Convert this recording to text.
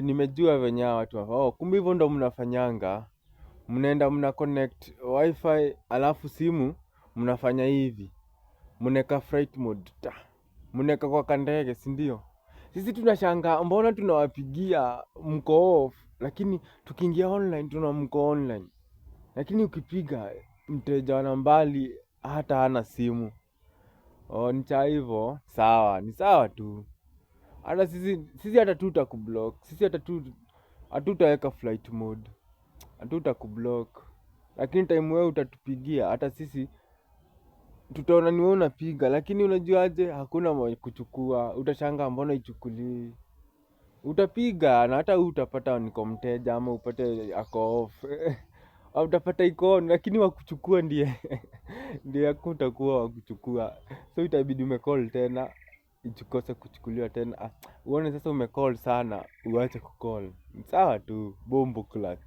Nimejua venye hawa watu kumbe hivyo ndo mnafanyanga. Mnaenda mna connect wifi alafu simu mnafanya hivi. Mnaweka flight mode. Mnaweka kwa kandege, si ndio? Sisi tunashangaa mbona tunawapigia mko off, lakini tukiingia online tuna mko online. Lakini ukipiga mteja wa mbali hata hana simu. Ni cha hivyo, sawa, ni sawa tu. Hata sisi hata tutakublock. Sisi hata hatutaweka flight mode. Hatutakublock. Lakini time wewe utatupigia, hata sisi tutaona ni wewe unapiga, lakini unajuaje hakuna mwenye kuchukua. Utashangaa mbona ichukuliwi. Utapiga na hata utapata niko mteja ama upate ako off. Au utapata iko on, lakini wakuchukua ndiye ndiye hakutakuwa wakuchukua. So itabidi umecall tena, ichukose kuchukuliwa tena. Uone sasa umecall sana, uache kucall. Sawa tu, bombo clat.